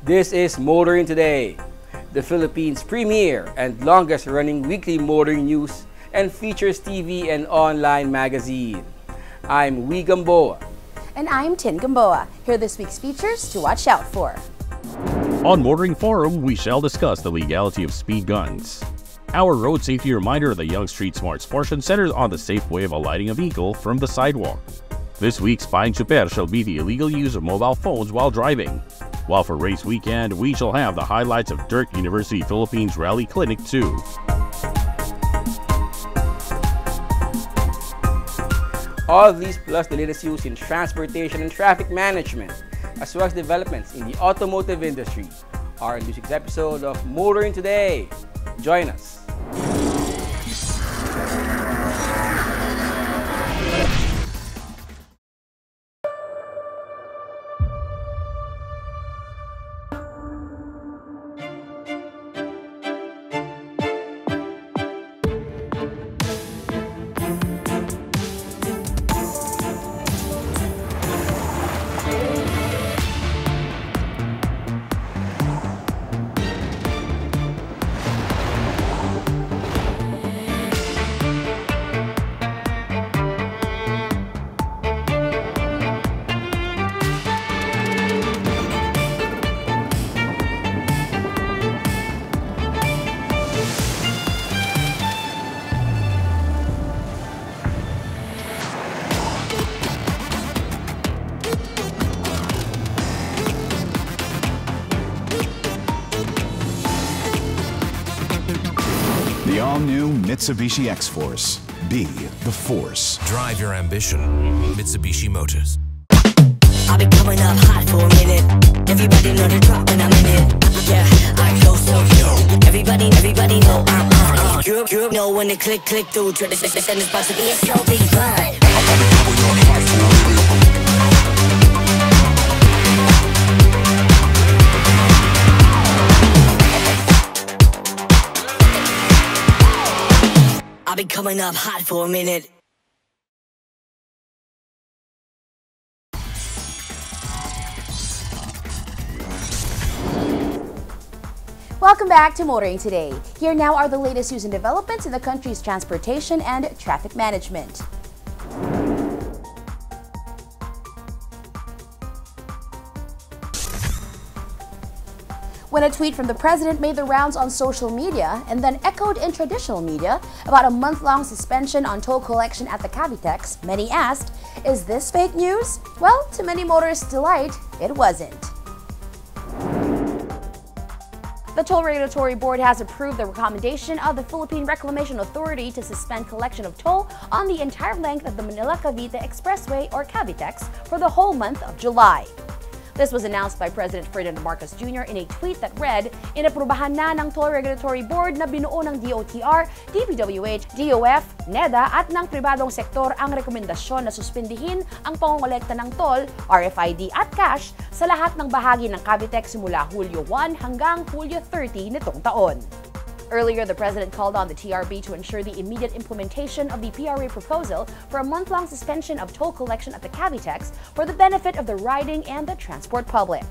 This is Motoring Today, the Philippines' premier and longest-running weekly motoring news and features TV and online magazine. I'm Wee Gamboa. And I'm Tin Gamboa. Here are this week's features to watch out for. On Motoring Forum, we shall discuss the legality of speed guns. Our road safety reminder of the Young Street Smarts portion centers on the safe way of alighting a vehicle from the sidewalk. This week's Spying Super shall be the illegal use of mobile phones while driving. While for race weekend, we shall have the highlights of Dirk University Philippines Rally Clinic 2. All of these plus the latest news in transportation and traffic management, as well as developments in the automotive industry, are in this week's episode of Motoring Today. Join us. The all-new Mitsubishi X-Force. Be the force. Drive your ambition. Mitsubishi Motors. I'll be coming up hot for a minute. Everybody know the drop when I'm in it. Yeah, I go so yo. Everybody know I'm you know when they click through. Try to send this about to be a show, be fine. I'll be coming up hot for a minute. Welcome back to Motoring Today. Here now are the latest news and developments in the country's transportation and traffic management. When a tweet from the president made the rounds on social media and then echoed in traditional media about a month-long suspension on toll collection at the Cavitex, many asked, is this fake news? Well, to many motorists' delight, it wasn't. The Toll Regulatory Board has approved the recommendation of the Philippine Reclamation Authority to suspend collection of toll on the entire length of the Manila-Cavite Expressway or Cavitex for the whole month of July. This was announced by President Ferdinand Marcos Jr. in a tweet that read, "Inaprubahan na ng Toll Regulatory Board na binuo ng DOTR, DPWH, DOF, NEDA at ng pribadong sektor ang rekomendasyon na suspindihin ang pangongolekta ng toll, RFID at cash sa lahat ng bahagi ng Cavitex simula Hulyo 1 hanggang Hulyo 30 nitong taon." Earlier, the president called on the TRB to ensure the immediate implementation of the PRA proposal for a month-long suspension of toll collection at the Cavitex for the benefit of the riding and the transport public.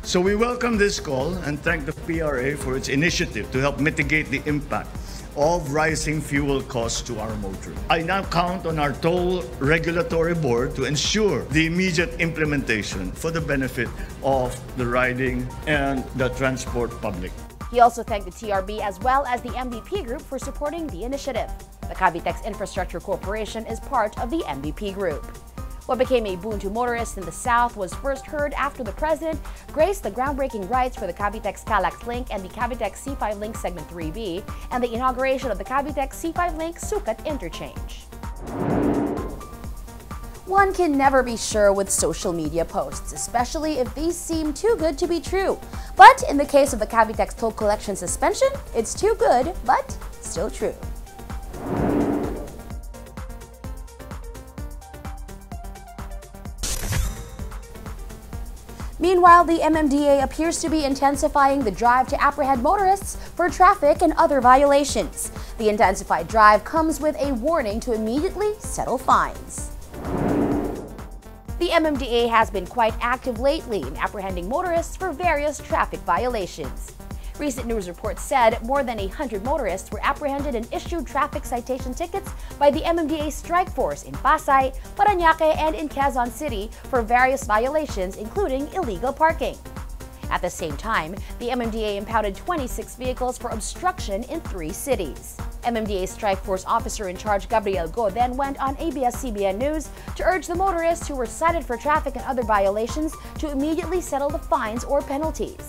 So we welcome this call and thank the PRA for its initiative to help mitigate the impact of rising fuel costs to our motorists. I now count on our Toll Regulatory Board to ensure the immediate implementation for the benefit of the riding and the transport public. He also thanked the TRB as well as the MVP Group for supporting the initiative. The Cavitex Infrastructure Corporation is part of the MVP Group. What became a boon to motorists in the South was first heard after the President graced the groundbreaking rights for the Cavitex Calax Link and the Cavitex C5 Link Segment 3B and the inauguration of the Cavitex C5 Link Sucat Interchange. One can never be sure with social media posts, especially if these seem too good to be true. But in the case of the Cavitex toll collection suspension, it's too good, but still true. Meanwhile, the MMDA appears to be intensifying the drive to apprehend motorists for traffic and other violations. The intensified drive comes with a warning to immediately settle fines. The MMDA has been quite active lately in apprehending motorists for various traffic violations. Recent news reports said more than 100 motorists were apprehended and issued traffic citation tickets by the MMDA strike force in Pasay, Parañaque, and in Quezon City for various violations, including illegal parking. At the same time, the MMDA impounded 26 vehicles for obstruction in 3 cities. MMDA strike force officer in charge Gabriel Go then went on ABS-CBN News to urge the motorists who were cited for traffic and other violations to immediately settle the fines or penalties.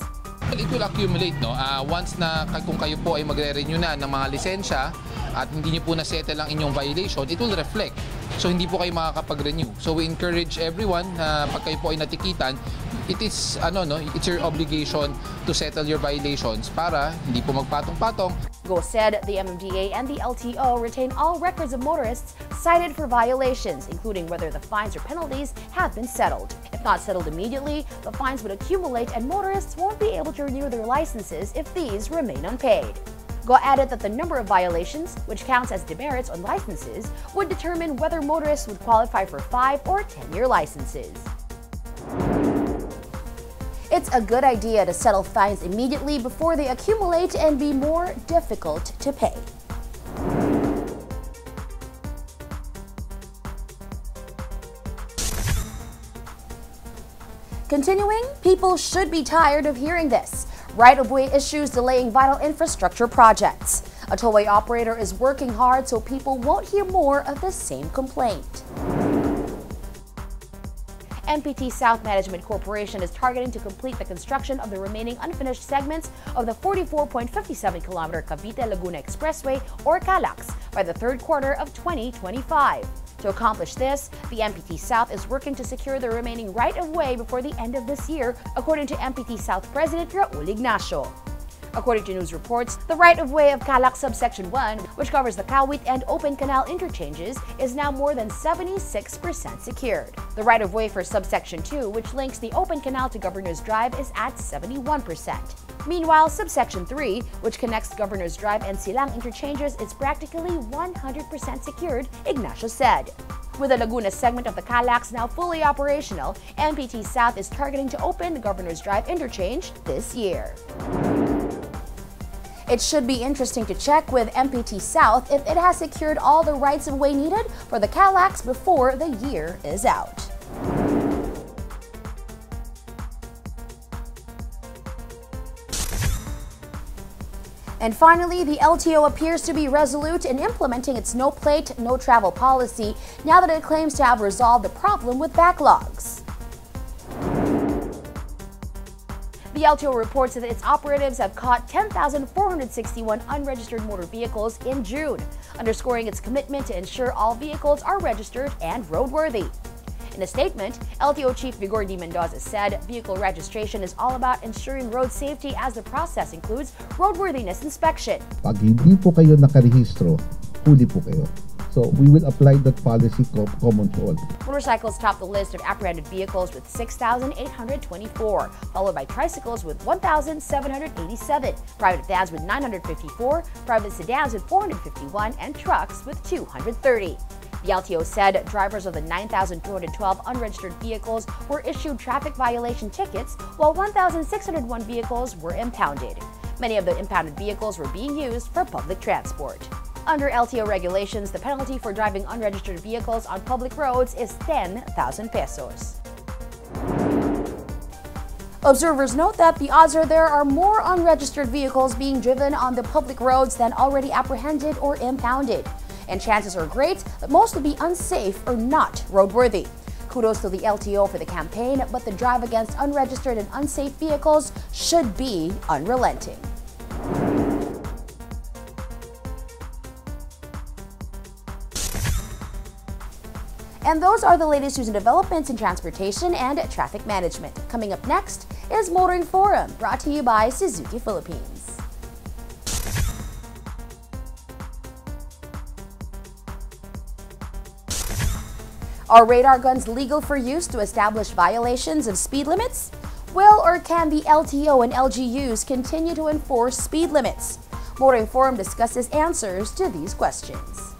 It will accumulate, no? Once na kung kayo po ay magre-renew na ng mga lisensya at hindi niyo po na-settle ang inyong violation, it will reflect. So hindi po kayo makakapag-renew. So we encourage everyone na pag kayo po ay natikitan, it's your obligation to settle your violations para hindi po magpatong-patong. Go said the MMDA and the LTO retain all records of motorists cited for violations, including whether the fines or penalties have been settled. If not settled immediately, the fines would accumulate and motorists won't be able to renew their licenses if these remain unpaid. Go added that the number of violations, which counts as demerits on licenses, would determine whether motorists would qualify for 5 or 10-year licenses. It's a good idea to settle fines immediately before they accumulate and be more difficult to pay. Continuing, people should be tired of hearing this. Right-of-way issues delaying vital infrastructure projects. A tollway operator is working hard so people won't hear more of the same complaint. MPT South Management Corporation is targeting to complete the construction of the remaining unfinished segments of the 44.57-kilometer Cavite-Laguna Expressway, or CALAX, by the third quarter of 2025. To accomplish this, the MPT South is working to secure the remaining right-of-way before the end of this year, according to MPT South President Raul Ignacio. According to news reports, the right-of-way of CALAX Subsection 1, which covers the Kawit and Open Canal interchanges, is now more than 76% secured. The right-of-way for Subsection 2, which links the Open Canal to Governor's Drive, is at 71%. Meanwhile, Subsection 3, which connects Governor's Drive and Silang interchanges, is practically 100% secured, Ignacio said. With the Laguna segment of the CALAX now fully operational, MPT South is targeting to open the Governor's Drive interchange this year. It should be interesting to check with MPT South if it has secured all the rights-of-way needed for the CALAX before the year is out. And finally, the LTO appears to be resolute in implementing its no plate, no travel policy now that it claims to have resolved the problem with backlogs. The LTO reports that its operatives have caught 10,461 unregistered motor vehicles in June, underscoring its commitment to ensure all vehicles are registered and roadworthy. In a statement, LTO Chief Vigor D. Mendoza said vehicle registration is all about ensuring road safety as the process includes roadworthiness inspection. Pag hindi po kayo nakarehistro, huli po kayo. So we will apply that policy common to all. Motorcycles top the list of apprehended vehicles with 6,824, followed by tricycles with 1,787, private vans with 954, private sedans with 451, and trucks with 230. The LTO said drivers of the 9,212 unregistered vehicles were issued traffic violation tickets, while 1,601 vehicles were impounded. Many of the impounded vehicles were being used for public transport. Under LTO regulations, the penalty for driving unregistered vehicles on public roads is 10,000 pesos. Observers note that the odds are there are more unregistered vehicles being driven on the public roads than already apprehended or impounded. And chances are great that most will be unsafe or not roadworthy. Kudos to the LTO for the campaign, but the drive against unregistered and unsafe vehicles should be unrelenting. And those are the latest news and developments in transportation and traffic management. Coming up next is Motoring Forum, brought to you by Suzuki Philippines. Are radar guns legal for use to establish violations of speed limits? Will or can the LTO and LGUs continue to enforce speed limits? Motoring Forum discusses answers to these questions.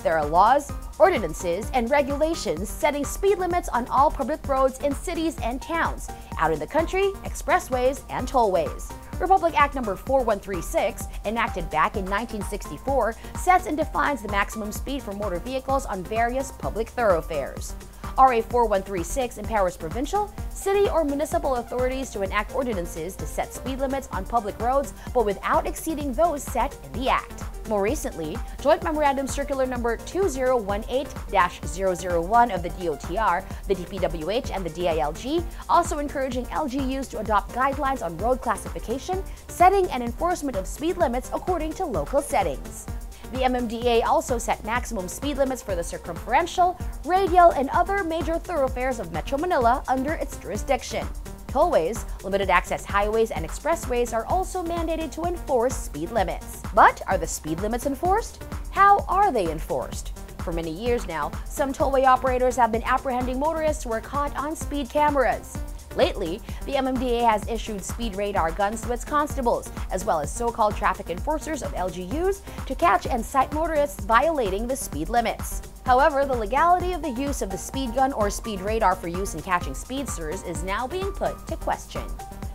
There are laws, ordinances, and regulations setting speed limits on all public roads in cities and towns, out in the country, expressways, and tollways. Republic Act No. 4136, enacted back in 1964, sets and defines the maximum speed for motor vehicles on various public thoroughfares. RA 4136 empowers provincial, city, or municipal authorities to enact ordinances to set speed limits on public roads, but without exceeding those set in the Act. More recently, Joint Memorandum Circular No. 2018-001 of the DOTR, the DPWH, and the DILG, also encouraging LGUs to adopt guidelines on road classification, setting, and enforcement of speed limits according to local settings. The MMDA also set maximum speed limits for the circumferential, radial, and other major thoroughfares of Metro Manila under its jurisdiction. Tollways, limited access highways, and expressways are also mandated to enforce speed limits. But are the speed limits enforced? How are they enforced? For many years now, some tollway operators have been apprehending motorists who are caught on speed cameras. Lately, the MMDA has issued speed radar guns to its constables, as well as so-called traffic enforcers of LGUs, to catch and cite motorists violating the speed limits. However, the legality of the use of the speed gun or speed radar for use in catching speedsters is now being put to question.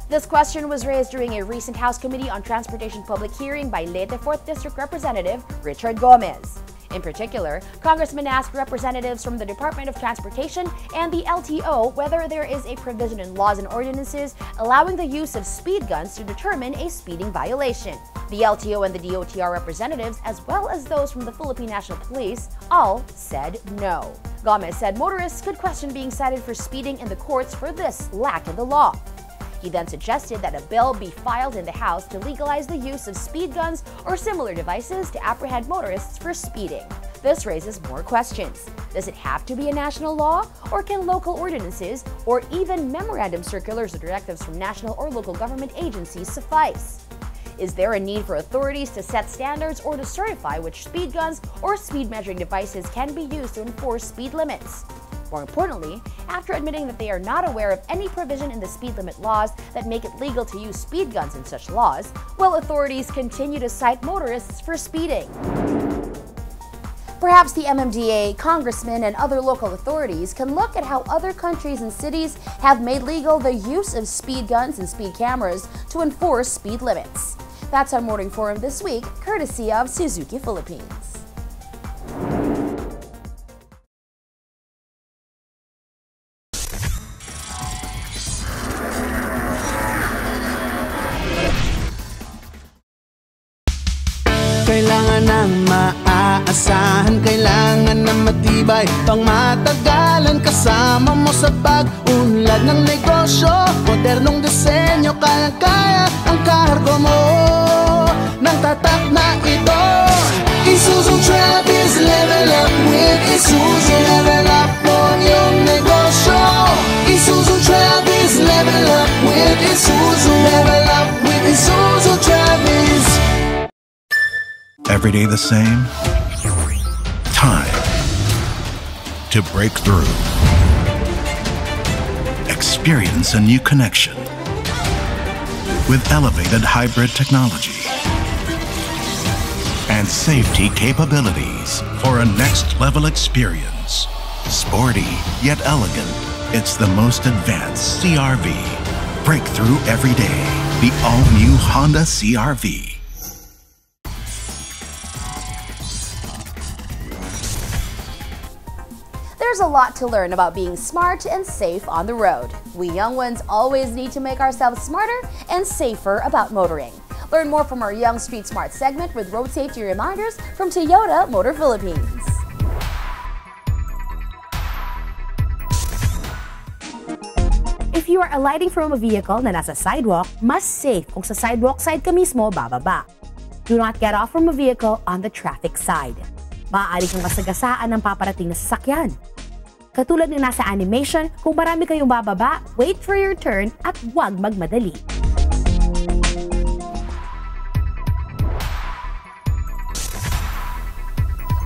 This question was raised during a recent House Committee on Transportation public hearing by Leyte 4th District Representative Richard Gomez. In particular, Congressman asked representatives from the Department of Transportation and the LTO whether there is a provision in laws and ordinances allowing the use of speed guns to determine a speeding violation. The LTO and the DOTR representatives, as well as those from the Philippine National Police, all said no. Gomez said motorists could question being cited for speeding in the courts for this lack in the law. He then suggested that a bill be filed in the House to legalize the use of speed guns or similar devices to apprehend motorists for speeding. This raises more questions. Does it have to be a national law, or can local ordinances or even memorandum circulars or directives from national or local government agencies suffice? Is there a need for authorities to set standards or to certify which speed guns or speed measuring devices can be used to enforce speed limits? More importantly, after admitting that they are not aware of any provision in the speed limit laws that make it legal to use speed guns in such laws, will authorities continue to cite motorists for speeding? Perhaps the MMDA, congressmen, and other local authorities can look at how other countries and cities have made legal the use of speed guns and speed cameras to enforce speed limits. That's our Motoring Forum this week, courtesy of Suzuki Philippines. Kailangan ng maaasahan, kailangan ng matibay, pang matagalan kasama mo sa pag-unlad ng negosyo. Modernong disenyo, kaya-kaya ang kargo mo ng tatak na ito. Isuzu Travis, level up with Isuzu. Level up mo yung negosyo. Isuzu Travis, level up with Isuzu. Level up with Isuzu Travis. Every day the same? Time to break through. Experience a new connection with elevated hybrid technology and safety capabilities for a next-level experience. Sporty yet elegant, it's the most advanced CR-V. Breakthrough every day. The all-new Honda CR-V. There's a lot to learn about being smart and safe on the road. We young ones always need to make ourselves smarter and safer about motoring. Learn more from our Young Street Smart segment with road safety reminders from Toyota Motor Philippines. If you are alighting from a vehicle na nasa sidewalk, mas safe kung sa sidewalk side ka mismo bababa. Do not get off from a vehicle on the traffic side. Maaari kang masagasaan ng paparating na sasakyan. Katulad ng nasa animation, kung marami kayong bababa, wait for your turn at huwag magmadali.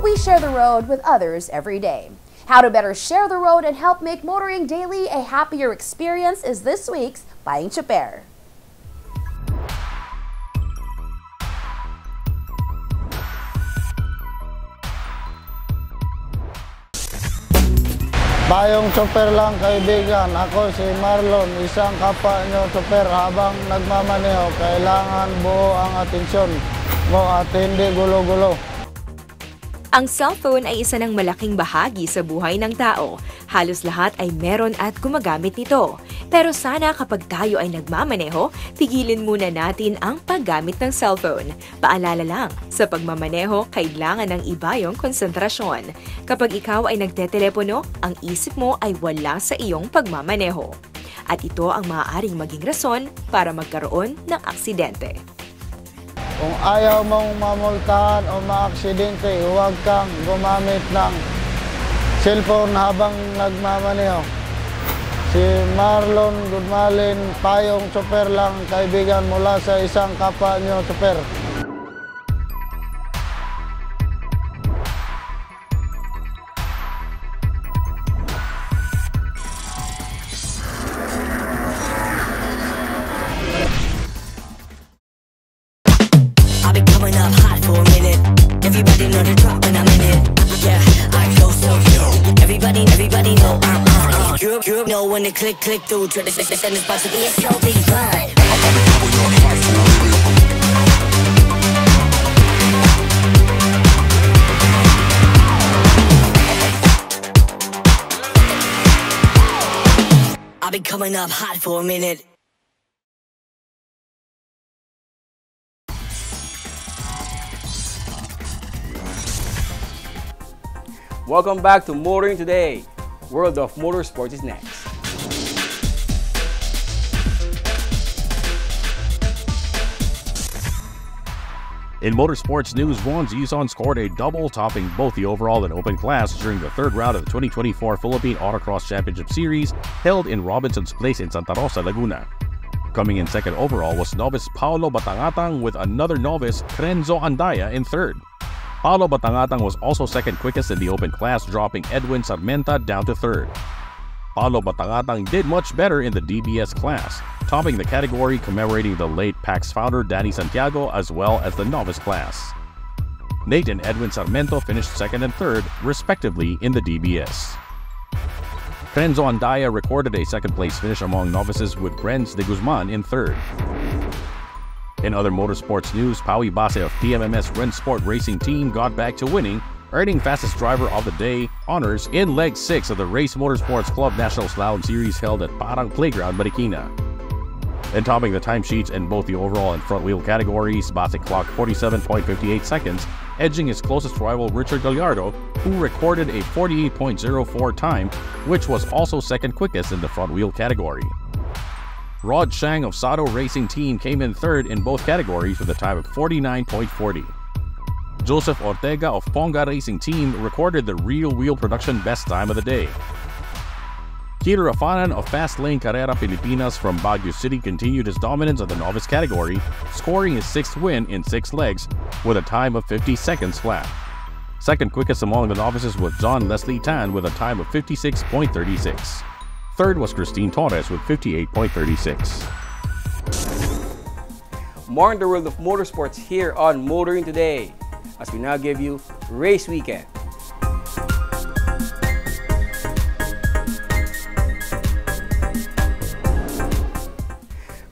We share the road with others every day. How to better share the road and help make motoring daily a happier experience is this week's Buying Choper. Bayong choper lang kaibigan, ako si Marlon, isang kapwa nyo choper. Habang nagmamaneho, kailangan buo ang atensyon mo at hindi gulo-gulo. Ang cellphone ay isa ng malaking bahagi sa buhay ng tao. Halos lahat ay meron at gumagamit nito. Pero sana kapag tayo ay nagmamaneho, pigilin muna natin ang paggamit ng cellphone. Paalala lang, sa pagmamaneho, kailangan ng iba yung konsentrasyon. Kapag ikaw ay nagtetelepono, ang isip mo ay wala sa iyong pagmamaneho. At ito ang maaaring maging rason para magkaroon ng aksidente. Kung ayaw mong mamultahan o maaksidente, huwag kang gumamit ng cellphone habang nagmamaneho. Si Marlon Gudmalin, payong choper lang kaibigan mula sa isang kapwa nyo choper. Everybody know the drop when I'm in it. Yeah, I go so everybody know you know when the click through. Try to send this box to be a so big fun. I've been coming up hot for a minute. Welcome back to Motoring Today. World of Motorsports is next. In motorsports news, Juan Zizon scored a double, topping both the overall and open class during the third round of the 2024 Philippine Autocross Championship Series held in Robinson's Place in Santa Rosa, Laguna. Coming in second overall was novice Paolo Batangatang, with another novice, Renzo Andaya, in third. Paolo Batangatang was also second quickest in the open class, dropping Edwin Sarmenta down to third. Paolo Batangatang did much better in the DBS class, topping the category, commemorating the late PAX founder Danny Santiago, as well as the novice class. Nate and Edwin Sarmento finished second and third, respectively, in the DBS. Renzo Andaya recorded a second-place finish among novices, with Renz de Guzman in third. In other motorsports news, Paui Base of PMMS Rennsport Racing Team got back to winning, earning Fastest Driver of the Day honors in Leg 6 of the Race Motorsports Club National Slalom Series held at Parang Playground, Marikina. And topping the timesheets in both the overall and front wheel categories, Base clocked 47.58 seconds, edging his closest rival Richard Gallardo, who recorded a 48.04 time, which was also second quickest in the front wheel category. Rod Shang of Sato Racing Team came in third in both categories with a time of 49.40. Joseph Ortega of Ponga Racing Team recorded the real wheel production best time of the day. Kiro Rafanan of Fast Lane Carrera Pilipinas from Baguio City continued his dominance of the novice category, scoring his sixth win in 6 legs with a time of 50 seconds flat. Second quickest among the novices was John Leslie Tan with a time of 56.36. Third was Christine Torres with 58.36. More in the world of motorsports here on Motoring Today, as we now give you Race Weekend.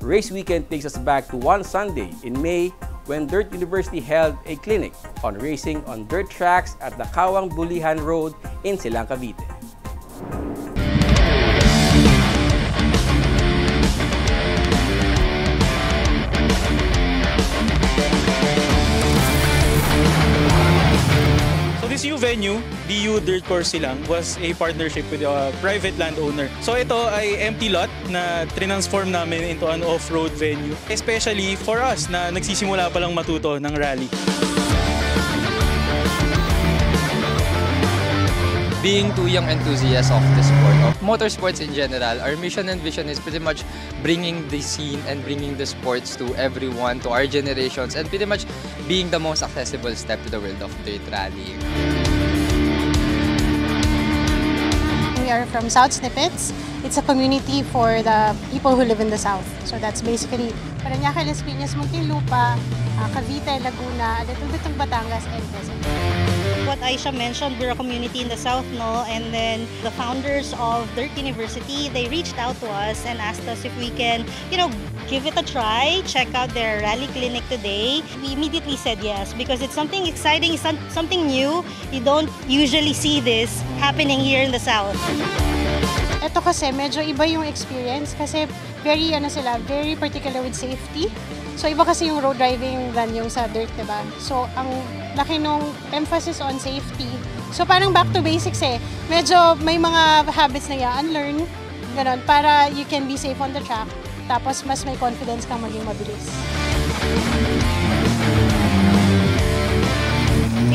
Race Weekend takes us back to one Sunday in May when Dirt University held a clinic on racing on dirt tracks at the Kawang Bulihan Road in Silang, Cavite. This DSU venue, DU Dirt Course Silang, was a partnership with a private landowner. So ito ay empty lot na transform namin into an off-road venue, especially for us na nagsisimula pa lang matuto ng rally. Being two young enthusiasts of the sport, of motorsports in general, our mission and vision is pretty much bringing the scene and bringing the sports to everyone, to our generations, and pretty much being the most accessible step to the world of dirt rallying. We are from South Snippets. It's a community for the people who live in the South. So that's basically Parañaque, Las Piñas, Muntinlupa, Cavite, Laguna, a little bit of Batangas, and Quezon. What Aisha mentioned, we're a community in the South, no? And then the founders of Dirt University, they reached out to us and asked us if we can, give it a try, check out their rally clinic today. We immediately said yes because it's something exciting, something new. You don't usually see this happening here in the South. Ito kasi medyo iba yung experience kasi very particular with safety. So iba kasi yung road driving than yung sa dirt, diba? So ang laki nung emphasis on safety. So parang back to basics eh. Medyo may mga habits na i-unlearn, ganun, para you can be safe on the track. Tapos mas may confidence kang maging mabilis.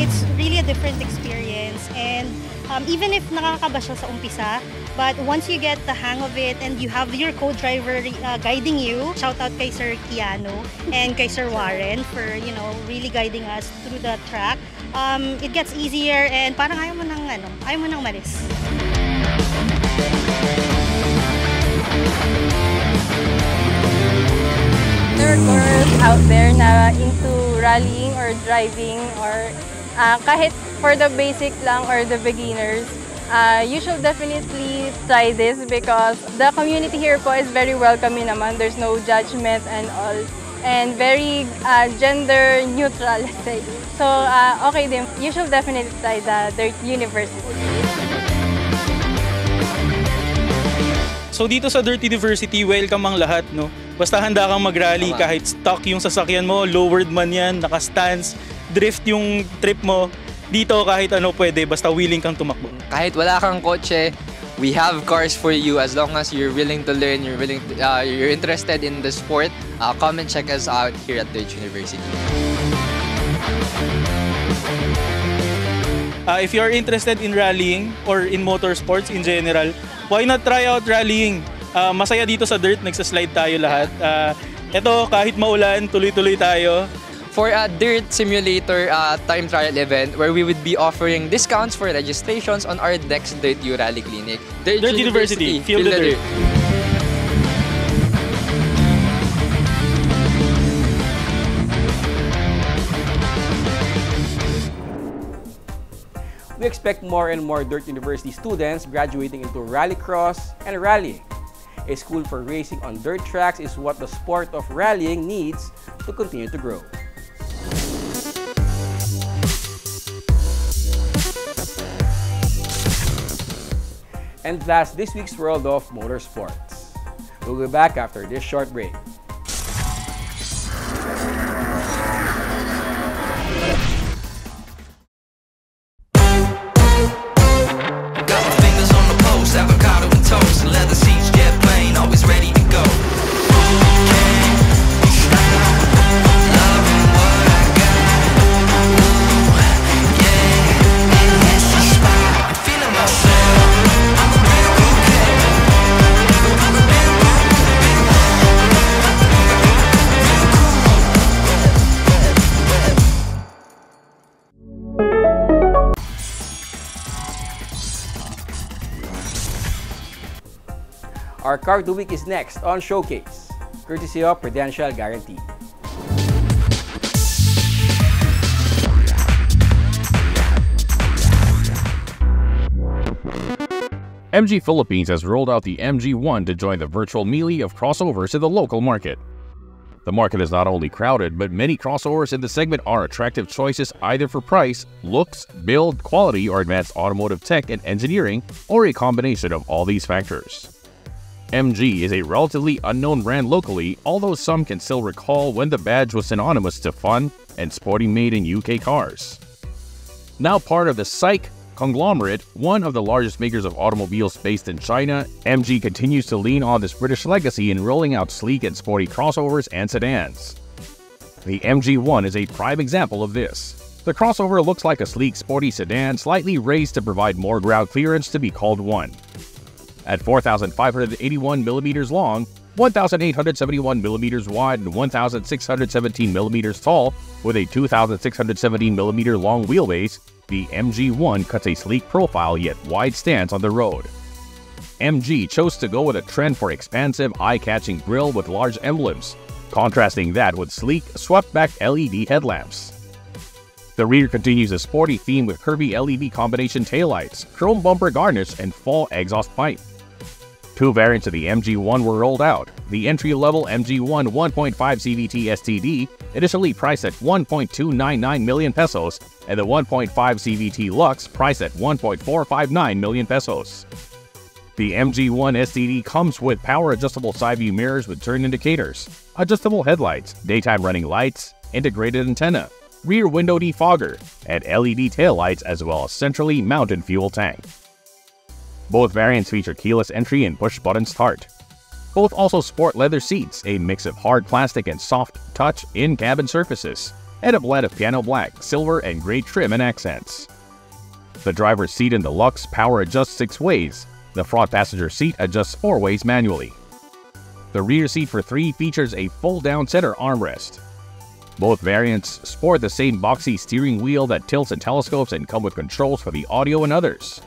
It's really a different experience, and even if nakakaba siya sa umpisa, but once you get the hang of it and you have your co-driver guiding you, shout out kay Sir Kiano and kay Sir Warren for really guiding us through the track. It gets easier and parang ayaw mo nang malis. There are girls out there na into rallying or driving or kahit for the basic lang or the beginners, you should definitely try this because the community here po is very welcoming naman. There's no judgment and all. And very gender neutral, let's say. So, okay din. You should definitely try the Dirt University. So dito sa Dirt University, welcome ang lahat, no? Basta handa kang mag-rally kahit stuck yung sasakyan mo, lowered man yan, naka-stance, drift yung trip mo. Dito kahit ano pwede, basta willing kang tumakbo. Kahit wala kang kotse, we have cars for you as long as you're willing to learn, you're interested in the sport. Come and check us out here at Dirt University. If you're interested in rallying or in motorsports in general, why not try out rallying? Masaya dito sa dirt, nagsaslide tayo lahat. Ito, kahit maulan, tuloy-tuloy tayo. For a dirt simulator time trial event where we would be offering discounts for registrations on our next Dirt U Rally Clinic. Dirt University, feel the dirt. We expect more and more Dirt University students graduating into rallycross and rallying. A school for racing on dirt tracks is what the sport of rallying needs to continue to grow. And that's this week's World of Motorsports. We'll be back after this short break. Got my fingers on the pulse, avocado and toast, leather seats, jet plane, always ready to go. Our Car of the Week is next on Showcase, courtesy of Prudential Guarantee. MG Philippines has rolled out the MG1 to join the virtual melee of crossovers in the local market. The market is not only crowded, but many crossovers in the segment are attractive choices either for price, looks, build, quality, or advanced automotive tech and engineering, or a combination of all these factors. MG is a relatively unknown brand locally, although some can still recall when the badge was synonymous to fun and sporty made in UK cars. Now part of the SAIC conglomerate, one of the largest makers of automobiles based in China, MG continues to lean on this British legacy in rolling out sleek and sporty crossovers and sedans. The MG1 is a prime example of this. The crossover looks like a sleek, sporty sedan slightly raised to provide more ground clearance to be called one. At 4,581mm long, 1,871mm wide, and 1,617mm tall, with a 2,617mm long wheelbase, the MG1 cuts a sleek profile yet wide stance on the road. MG chose to go with a trend for expansive, eye-catching grille with large emblems, contrasting that with sleek, swept-back LED headlamps. The rear continues a sporty theme with curvy LED combination taillights, chrome bumper garnish, and fall exhaust pipe. Two variants of the MG1 were rolled out. The entry-level MG1 1.5 CVT STD, initially priced at 1.299 million pesos, and the 1.5 CVT Lux, priced at 1.459 million pesos. The MG1 STD comes with power-adjustable side-view mirrors with turn indicators, adjustable headlights, daytime running lights, integrated antenna, rear window defogger, and LED taillights, as well as centrally mounted fuel tank. Both variants feature keyless entry and push-button start. Both also sport leather seats, a mix of hard plastic and soft touch in-cabin surfaces, and a blend of piano black, silver, and gray trim and accents. The driver's seat in the Lux power adjusts 6 ways. The front passenger seat adjusts 4 ways manually. The rear seat for 3 features a fold-down center armrest. Both variants sport the same boxy steering wheel that tilts and telescopes and come with controls for the audio and others.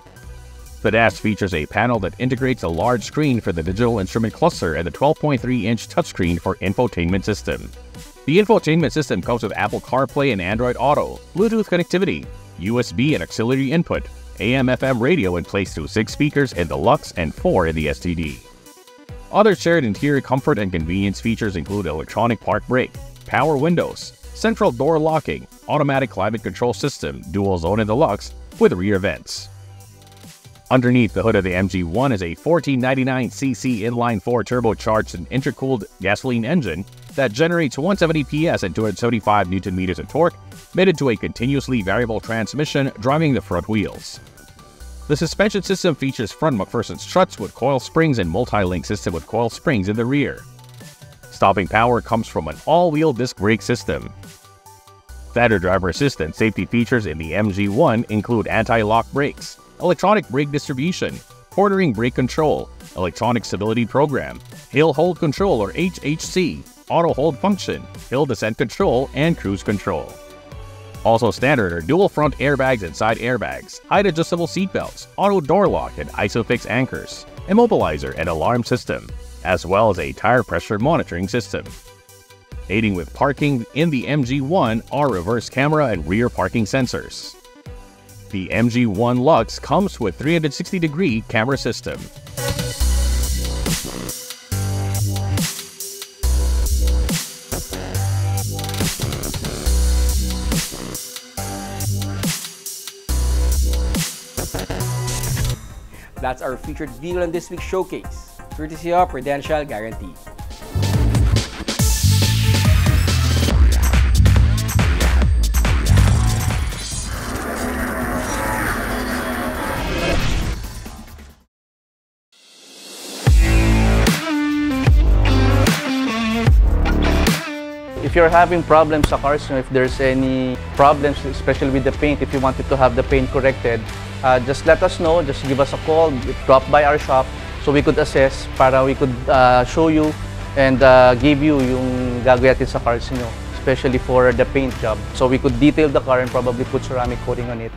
The dash features a panel that integrates a large screen for the digital instrument cluster and the 12.3-inch touchscreen for infotainment system. The infotainment system comes with Apple CarPlay and Android Auto, Bluetooth connectivity, USB and auxiliary input, AM/FM radio, and plays through 6 speakers in the Lux and 4 in the STD. Other shared interior comfort and convenience features include electronic park brake, power windows, central door locking, automatic climate control system, dual zone in the Lux, with rear vents. Underneath the hood of the MG1 is a 1499cc inline-4 turbocharged and intercooled gasoline engine that generates 170 PS and 275 Nm of torque, mated to a continuously variable transmission driving the front wheels. The suspension system features front McPherson struts with coil springs and multi-link system with coil springs in the rear. Stopping power comes from an all-wheel disc brake system. Standard driver assistance safety features in the MG1 include anti-lock brakes, electronic brake distribution, quartering brake control, electronic stability program, hill hold control or HHC, auto hold function, hill descent control, and cruise control. Also standard are dual front airbags and side airbags, height adjustable seatbelts, auto door lock and ISOFIX anchors, immobilizer and alarm system, as well as a tire pressure monitoring system. Aiding with parking in the MG1 are reverse camera and rear parking sensors. The MG1 Lux comes with 360-degree camera system. That's our featured vehicle in this week's showcase, courtesy of Prudential Guarantee. If you're having problems sa cars, if there's any problems, especially with the paint, if you wanted to have the paint corrected, just let us know, just give us a call, drop by our shop so we could assess, para we could show you and give you yung gagawin natin sa cars nyo, especially for the paint job. So we could detail the car and probably put ceramic coating on it.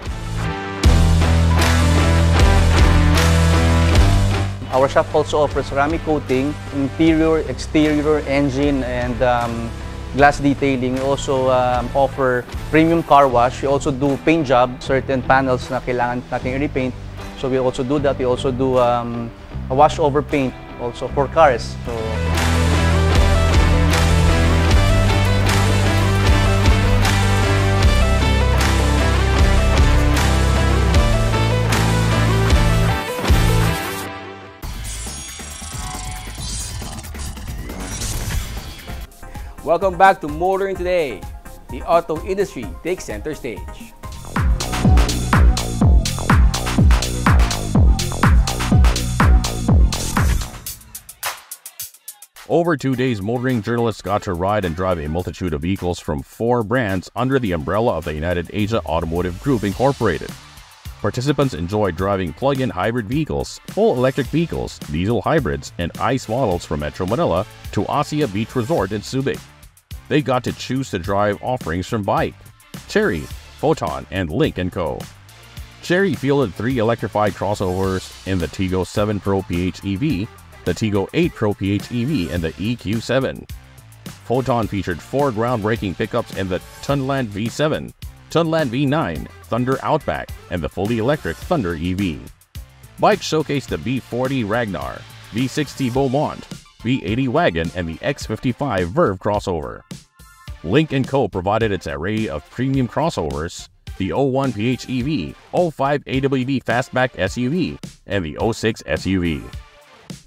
Our shop also offers ceramic coating, interior, exterior, engine, and glass detailing. We also offer premium car wash. We also do paint job, certain panels na kailangan natin i-repaint. So we also do that. We also do a wash over paint also for cars. So, Welcome back to Motoring Today. The auto industry takes center stage. Over 2 days, motoring journalists got to ride and drive a multitude of vehicles from 4 brands under the umbrella of the United Asia Automotive Group Incorporated. Participants enjoyed driving plug-in hybrid vehicles, full electric vehicles, diesel hybrids, and ICE models from Metro Manila to Asia Beach Resort in Subic. They got to choose to drive offerings from Bike, Chery, Photon, and Link & Co. Chery fielded 3 electrified crossovers in the Tigo 7 Pro PHEV, the Tigo 8 Pro PHEV, and the EQ7. Photon featured 4 groundbreaking pickups in the Tunland V7, Tunland V9, Thunder Outback, and the fully electric Thunder EV. Bike showcased the B40 Ragnar, V60 Beaumont, V80 Wagon, and the X55 Verve crossover. Link & Co. provided its array of premium crossovers, the 01 PHEV, 05 AWD Fastback SUV, and the 06 SUV.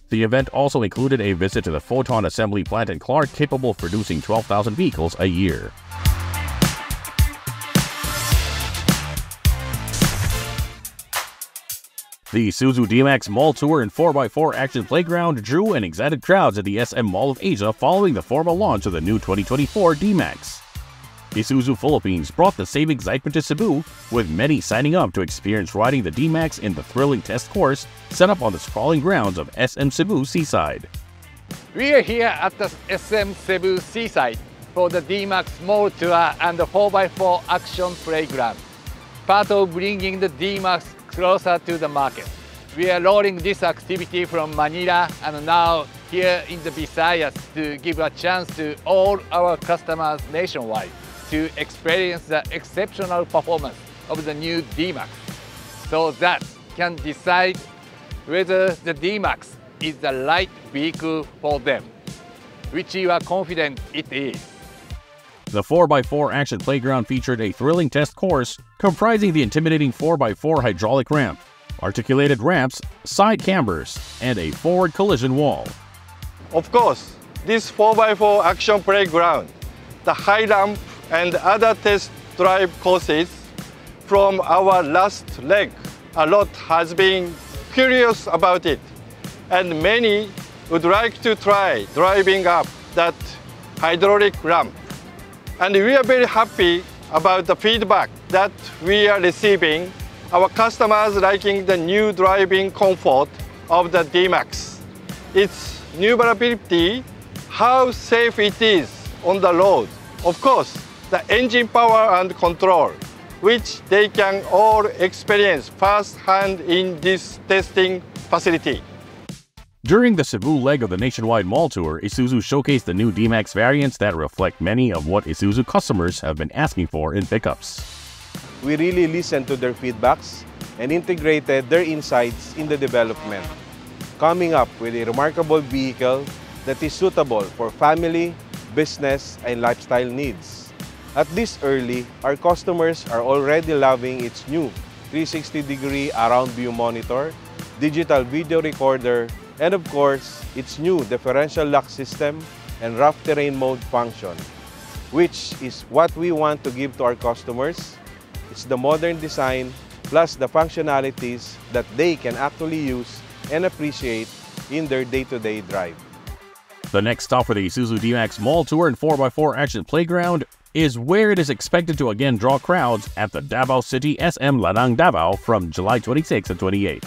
The event also included a visit to the Photon assembly plant in Clark, capable of producing 12,000 vehicles a year. The Isuzu D-Max Mall Tour and 4x4 Action Playground drew and excited crowds at the SM Mall of Asia following the formal launch of the new 2024 D-Max. Isuzu Philippines brought the same excitement to Cebu, with many signing up to experience riding the D-Max in the thrilling test course set up on the sprawling grounds of SM Cebu Seaside. We are here at the SM Cebu Seaside for the D-Max Mall Tour and the 4x4 Action Playground, part of bringing the D-Max closer to the market. We are rolling this activity from Manila and now here in the Visayas to give a chance to all our customers nationwide to experience the exceptional performance of the new D-Max, so that can decide whether the D-Max is the right vehicle for them, which you are confident it is. The 4x4 Action Playground featured a thrilling test course comprising the intimidating 4x4 hydraulic ramp, articulated ramps, side cambers, and a forward collision wall. Of course, this 4x4 Action Playground, the high ramp and other test drive courses from our last leg, a lot has been curious about it, and many would like to try driving up that hydraulic ramp. And we are very happy about the feedback that we are receiving, our customers liking the new driving comfort of the D-Max, its maneuverability, how safe it is on the road, of course, the engine power and control, which they can all experience firsthand in this testing facility. During the Cebu leg of the nationwide mall tour, Isuzu showcased the new D-Max variants that reflect many of what Isuzu customers have been asking for in pickups. We really listened to their feedbacks and integrated their insights in the development, coming up with a remarkable vehicle that is suitable for family, business, and lifestyle needs. At this early, our customers are already loving its new 360-degree around view monitor, digital video recorder, and of course, its new differential lock system and rough terrain mode function, which is what we want to give to our customers. It's the modern design plus the functionalities that they can actually use and appreciate in their day-to-day drive. The next stop for the Isuzu D-Max Mall Tour and 4x4 Action Playground is where it is expected to again draw crowds at the Davao City SM Lanang Davao from July 26 and 28.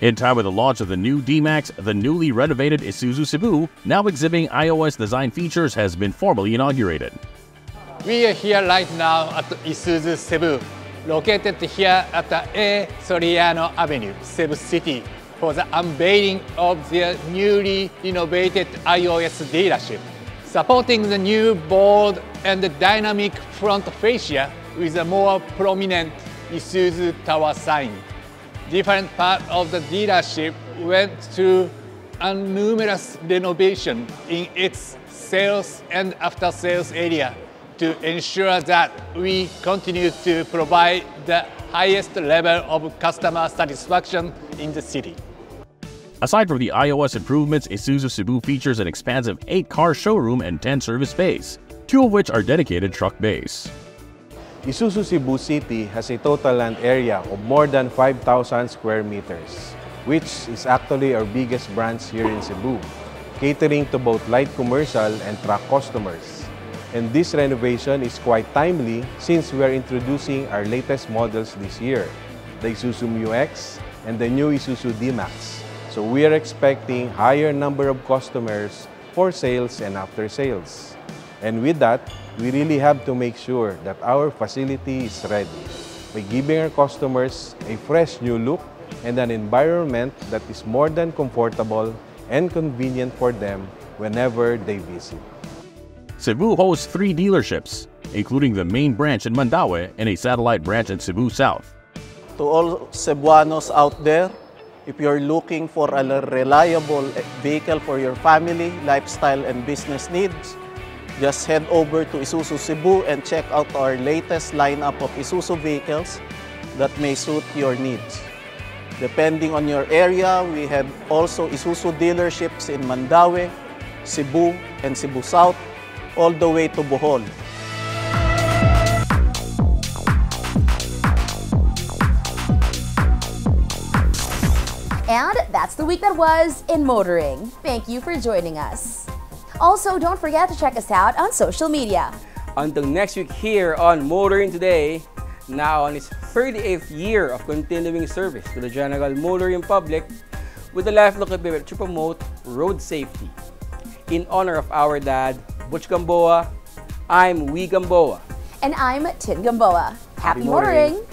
In time with the launch of the new D-Max, the newly renovated Isuzu Cebu, now exhibiting iOS design features, has been formally inaugurated. We are here right now at Isuzu Cebu, located here at the A. Soriano Avenue, Cebu City, for the unveiling of their newly renovated iOS dealership, supporting the new bold and dynamic front fascia with a more prominent Isuzu Tower sign. Different parts of the dealership went through numerous renovation in its sales and after-sales area to ensure that we continue to provide the highest level of customer satisfaction in the city. Aside from the iOS improvements, Isuzu Cebu features an expansive 8-car showroom and 10 service bays, 2 of which are dedicated truck bays. Isuzu Cebu City has a total land area of more than 5,000 square meters, which is actually our biggest branch here in Cebu, catering to both light commercial and truck customers. And this renovation is quite timely since we are introducing our latest models this year, the Isuzu MU-X and the new Isuzu D-Max. So we are expecting higher number of customers for sales and after sales. And with that, we really have to make sure that our facility is ready by giving our customers a fresh new look and an environment that is more than comfortable and convenient for them whenever they visit. Cebu hosts 3 dealerships, including the main branch in Mandaue and a satellite branch in Cebu South. To all Cebuanos out there, if you're looking for a reliable vehicle for your family, lifestyle, and business needs, just head over to Isuzu Cebu and check out our latest lineup of Isuzu vehicles that may suit your needs. Depending on your area, we have also Isuzu dealerships in Mandaue, Cebu, and Cebu South, all the way to Bohol. And that's the week that was in motoring. Thank you for joining us. Also, don't forget to check us out on social media. Until next week here on Motoring Today, now on its 38th year of continuing service to the general motoring public with the lifelong commitment to promote road safety. In honor of our dad, Butch Gamboa, I'm Wee Gamboa. And I'm Tin Gamboa. Happy motoring!